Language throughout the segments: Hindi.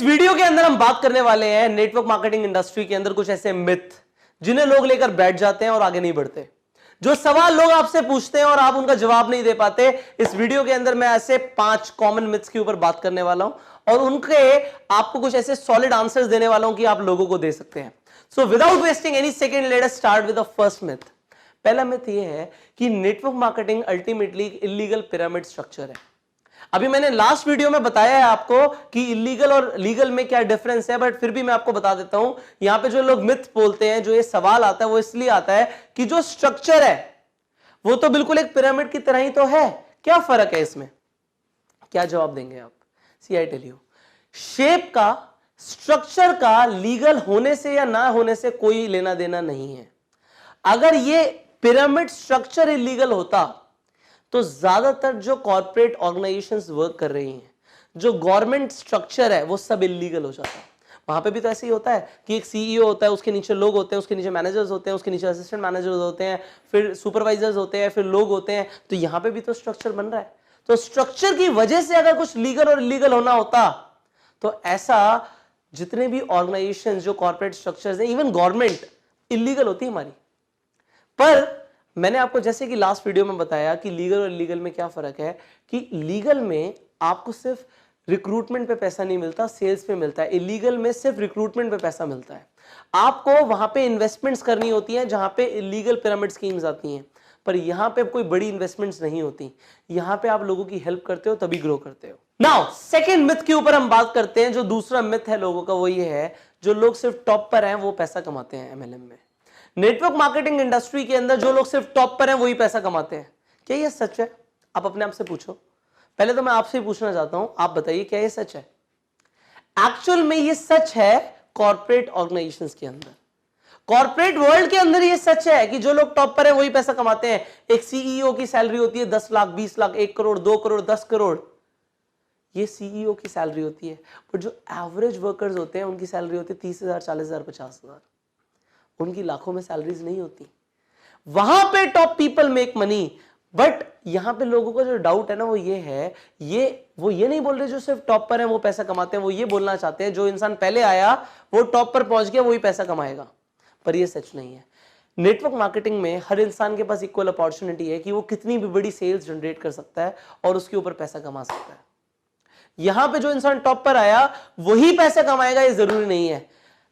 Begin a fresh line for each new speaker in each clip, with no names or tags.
वीडियो के अंदर हम बात करने वाले हैं नेटवर्क मार्केटिंग इंडस्ट्री के अंदर कुछ ऐसे मिथ जिन्हें लोग लेकर बैठ जाते हैं और आगे नहीं बढ़ते। जो सवाल लोग आपसे पूछते हैं और आप उनका जवाब नहीं दे पाते। इस वीडियो के अंदर मैं ऐसे 5 कॉमन मिथ्स के ऊपर बात करने वाला हूं और उनके आपको कुछ ऐसे सॉलिड आंसर्स देने वाला हूं कि आप लोगों को दे सकते हैं। So without wasting any second, let us start with the first myth. पहला मिथ यह है कि network marketing ultimately illegal pyramid structure है। अभी मैंने लास्ट वीडियो में बताया है आपको कि इलीगल और लीगल में क्या डिफरेंस है, बट फिर भी मैं आपको बता देता हूं। यहां पे जो लोग मिथ बोलते हैं, जो ये सवाल आता है वो इसलिए आता है कि जो स्ट्रक्चर है वो तो बिल्कुल एक पिरामिड की तरह ही तो है, क्या फर्क है इसमें? क्या जवाब देंगे आप? सी आई टेल यू, शेप का, स्ट्रक्चर का लीगल होने से या ना होने से कोई लेना देना नहीं है। अगर ये पिरामिड स्ट्रक्चर इलीगल होता तो ज्यादातर जो कॉर्पोरेट ऑर्गेनाइजेशंस वर्क कर रही हैं, जो गवर्नमेंट स्ट्रक्चर है, वो सब इलीगल हो जाता है। वहां पे भी तो ऐसे ही होता है कि एक सीईओ होता है, उसके नीचे लोग होते हैं, उसके नीचे मैनेजर्स होते हैं, उसके नीचे असिस्टेंट मैनेजर्स होते हैं, फिर सुपरवाइजर्स होते हैं, फिर लोग होते हैं। तो यहां पे भी तो स्ट्रक्चर बन रहा है। तो स्ट्रक्चर की वजह से अगर कुछ लीगल और इलीगल होना होता तो ऐसा जितने भी ऑर्गेनाइजेशन, जो कॉर्पोरेट स्ट्रक्चर्स है, इवन गवर्नमेंट इलीगल होती है हमारी। पर मैंने आपको जैसे कि लास्ट वीडियो में बताया कि लीगल और इलीगल में क्या फर्क है, कि लीगल में आपको सिर्फ रिक्रूटमेंट पे पैसा नहीं मिलता, सेल्स पे मिलता है। इलीगल में सिर्फ रिक्रूटमेंट पे पैसा मिलता है। आपको वहां पे इन्वेस्टमेंट्स करनी होती हैं जहां पे इलीगल पिरामिड स्कीम्स आती हैं, पर यहां पे कोई बड़ी इन्वेस्टमेंट्स नहीं होती। यहां पे आप लोगों की हेल्प करते हो तभी ग्रो करते हो। नाउ सेकेंड मिथ के ऊपर हम बात करते हैं। जो दूसरा मिथ है लोगों का वो ये है, जो लोग सिर्फ टॉप पर हैं वो पैसा कमाते हैं एमएलएम में। नेटवर्क मार्केटिंग इंडस्ट्री के अंदर जो लोग सिर्फ टॉप पर हैं वही पैसा कमाते हैं। क्या यह सच है? आप अपने आप से पूछो। पहले तो मैं आपसे ही पूछना चाहता हूं, आप बताइए क्या यह सच है? एक्चुअल में यह सच है कॉर्पोरेट ऑर्गेनाइजेशंस के अंदर, कॉर्पोरेट वर्ल्ड के अंदर यह सच है कि जो लोग टॉप पर हैं वही पैसा कमाते हैं। एक सीईओ की सैलरी होती है 10 लाख, 20 लाख, 1 करोड़, 2 करोड़, 10 करोड़। ये सीईओ की सैलरी होती है। पर जो एवरेज वर्कर्स होते हैं उनकी सैलरी होती है 30,000, 40,000, 50,000। उनकी लाखों में सैलरीज नहीं होती। वहां पे top people make money. But यहां पे लोगों का जो डाउट है ना वो ये है, वो ये नहीं बोल रहे जो सिर्फ टॉप पर है वो पैसा कमाते हैं। वो ये बोलना चाहते हैं जो इंसान पहले आया वो टॉप पर पहुंच गया वही पैसा कमाएगा। पर ये सच नहीं है। नेटवर्क मार्केटिंग में हर इंसान के पास इक्वल अपॉर्चुनिटी है कि वो कितनी भी बड़ी सेल्स जनरेट कर सकता है और उसके ऊपर पैसा कमा सकता है। यहां पे जो इंसान टॉप पर आया वही पैसा कमाएगा ये जरूरी नहीं है।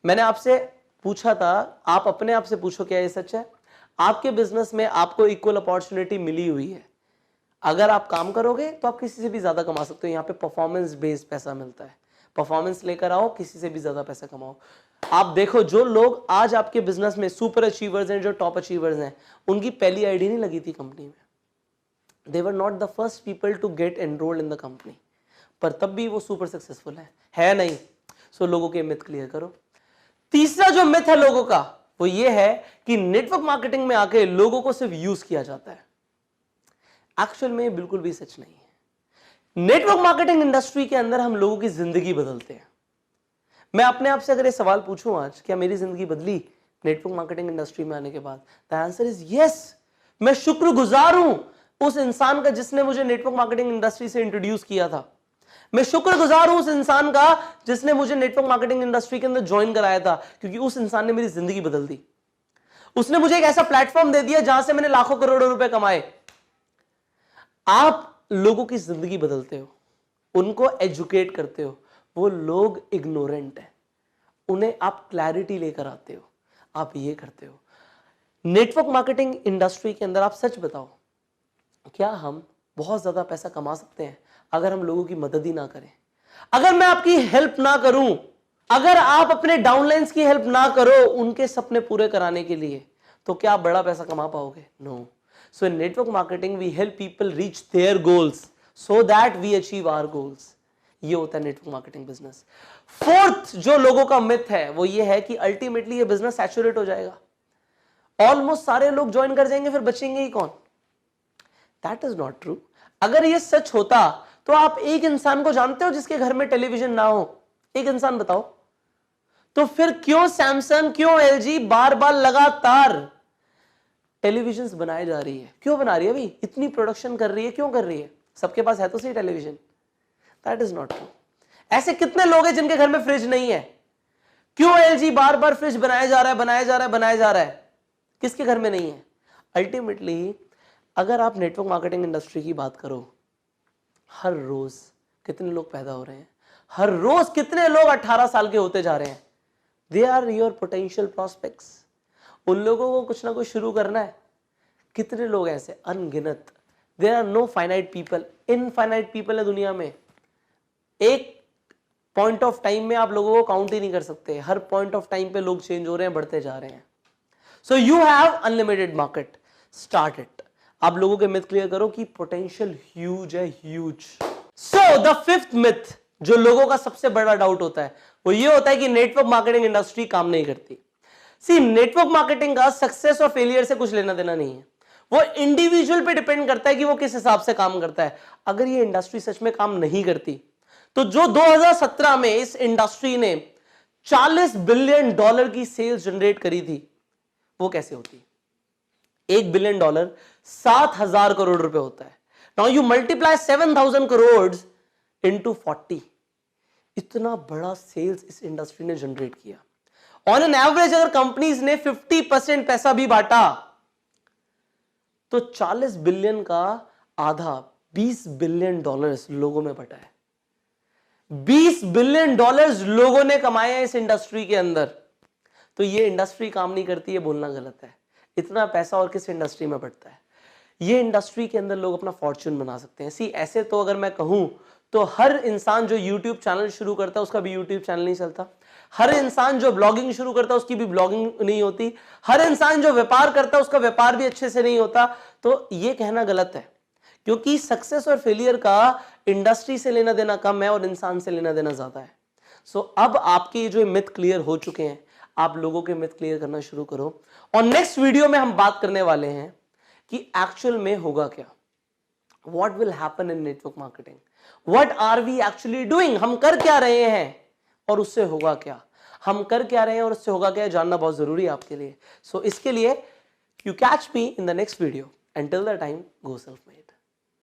मैंने आपसे पूछा था, आप अपने आप से पूछो क्या ये सच है? आपके बिजनेस में आपको इक्वल अपॉर्चुनिटी मिली हुई है। अगर आप काम करोगे तो आप किसी से भी ज्यादा कमा सकते हो। यहां पे परफॉर्मेंस बेस्ड पैसा मिलता है। परफॉर्मेंस लेकर आओ, किसी से भी ज्यादा पैसा कमाओ। आप देखो जो लोग आज आपके बिजनेस में सुपर अचीवर्स हैं, जो टॉप अचीवर्स हैं, उनकी पहली आईडी नहीं लगी थी कंपनी में। They were not the first people to get enrolled in the company, पर तब भी वो सुपर सक्सेसफुल है नहीं। सो लोगों के मिथ क्लियर करो। तीसरा जो मिथ है लोगों का वो ये है कि नेटवर्क मार्केटिंग में आके लोगों को सिर्फ यूज किया जाता है। एक्चुअल में बिल्कुल भी सच नहीं है। नेटवर्क मार्केटिंग इंडस्ट्री के अंदर हम लोगों की जिंदगी बदलते हैं। मैं अपने आप से अगर ये सवाल पूछूं आज, क्या मेरी जिंदगी बदली नेटवर्क मार्केटिंग इंडस्ट्री में आने के बाद? The answer is yes. मैं शुक्रगुजार हूं उस इंसान का जिसने मुझे नेटवर्क मार्केटिंग इंडस्ट्री से इंट्रोड्यूस किया था। मैं शुक्रगुजार हूं उस इंसान का जिसने मुझे नेटवर्क मार्केटिंग इंडस्ट्री के अंदर ज्वाइन कराया था, क्योंकि उस इंसान ने मेरी जिंदगी बदल दी। उसने मुझे एक ऐसा प्लेटफॉर्म दे दिया जहां से मैंने लाखों करोड़ों रुपए कमाए। आप लोगों की जिंदगी बदलते हो, उनको एजुकेट करते हो। वो लोग इग्नोरेंट है, उन्हें आप क्लैरिटी लेकर आते हो। आप ये करते हो। नेटवर्क मार्केटिंग इंडस्ट्री के अंदर आप सच बताओ, क्या हम बहुत ज्यादा पैसा कमा सकते हैं अगर हम लोगों की मदद ही ना करें? अगर मैं आपकी हेल्प ना करूं, अगर आप अपने डाउनलाइंस की हेल्प ना करो उनके सपने पूरे कराने के लिए, तो क्या आप बड़ा पैसा कमा पाओगे? No. So in network marketing we help people reach their goals so that we achieve our goals. ये होता है नेटवर्क मार्केटिंग बिजनेस। फोर्थ जो लोगों का मिथ है वो ये है कि अल्टीमेटली ये बिजनेस सैचुरेट हो जाएगा, ऑलमोस्ट सारे लोग ज्वाइन कर जाएंगे, फिर बचेंगे ही कौन? That is not true. अगर ये सच होता तो आप एक इंसान को जानते हो जिसके घर में टेलीविजन ना हो? एक इंसान बताओ। तो फिर क्यों सैमसंग, क्यों एलजी बार बार लगातार टेलीविजन बनाई जा रही है? क्यों बना रही है? भाई इतनी प्रोडक्शन कर रही है, क्यों कर रही है? सबके पास है तो सही television. That is not true. ऐसे कितने लोग हैं जिनके घर में फ्रिज नहीं है? क्यों एलजी बार बार फ्रिज बनाया जा रहा है, बनाया जा रहा है, बनाया जा रहा है? किसके घर में नहीं है? अल्टीमेटली अगर आप नेटवर्क मार्केटिंग इंडस्ट्री की बात करो, हर रोज कितने लोग पैदा हो रहे हैं, हर रोज कितने लोग 18 साल के होते जा रहे हैं। They are your potential prospects. उन लोगों को कुछ ना कुछ शुरू करना है। कितने लोग ऐसे? अनगिनत। There are no finite people, infinite people है दुनिया में। एक पॉइंट ऑफ टाइम में आप लोगों को काउंट ही नहीं कर सकते। हर पॉइंट ऑफ टाइम पे लोग चेंज हो रहे हैं, बढ़ते जा रहे हैं। So you have unlimited market, start it. आप लोगों के मिथ क्लियर करो कि पोटेंशियल ह्यूज है, huge. So the fifth myth जो लोगों का सबसे बड़ा डाउट होता है वो ये होता है कि नेटवर्क मार्केटिंग इंडस्ट्री काम नहीं करती। सी, नेटवर्क मार्केटिंग का सक्सेस और फेलियर से कुछ लेना देना नहीं है। वो इंडिविजुअल पे डिपेंड करता है कि वो किस हिसाब से काम करता है। अगर ये इंडस्ट्री सच में काम नहीं करती तो जो 2017 में इस इंडस्ट्री ने $40 बिलियन की सेल्स जनरेट करी थी वो कैसे होती? $1 बिलियन 7,000 करोड़ रुपए होता है। Now you multiply 7,000 crore into 40। इतना बड़ा सेल्स इस इंडस्ट्री ने जनरेट किया। ऑन एन एवरेज अगर कंपनीज ने 50% पैसा भी बांटा तो 40 बिलियन का आधा $20 बिलियन लोगों में बटा है। $20 बिलियन लोगों ने कमाए हैं इस इंडस्ट्री के अंदर। तो ये इंडस्ट्री काम नहीं करती है बोलना गलत है। इतना पैसा और किस इंडस्ट्री में बढ़ता है? ये इंडस्ट्री के अंदर लोग अपना फॉर्च्यून बना सकते हैं। सी, ऐसे तो अगर मैं कहूं तो हर इंसान जो यूट्यूब चैनल शुरू करता है उसका भी यूट्यूब चैनल नहीं चलता। हर इंसान जो ब्लॉगिंग शुरू करता है उसकी भी ब्लॉगिंग नहीं होती। हर इंसान जो व्यापार करता है उसका व्यापार भी अच्छे से नहीं होता। तो ये कहना गलत है, क्योंकि सक्सेस और फेलियर का इंडस्ट्री से लेना देना कम है और इंसान से लेना देना ज्यादा है। सो अब आपके जो मिथ क्लियर हो चुके हैं, आप लोगों के मिथ क्लियर करना शुरू करो। और नेक्स्ट वीडियो में हम बात करने वाले हैं कि एक्चुअल में होगा क्या। What will happen in network marketing? What are we actually doing? हम कर क्या रहे हैं और उससे होगा क्या? हम कर क्या रहे हैं और उससे होगा क्या, जानना बहुत जरूरी है आपके लिए। सो इसके लिए you catch me in the next video. Until the time, go self-made.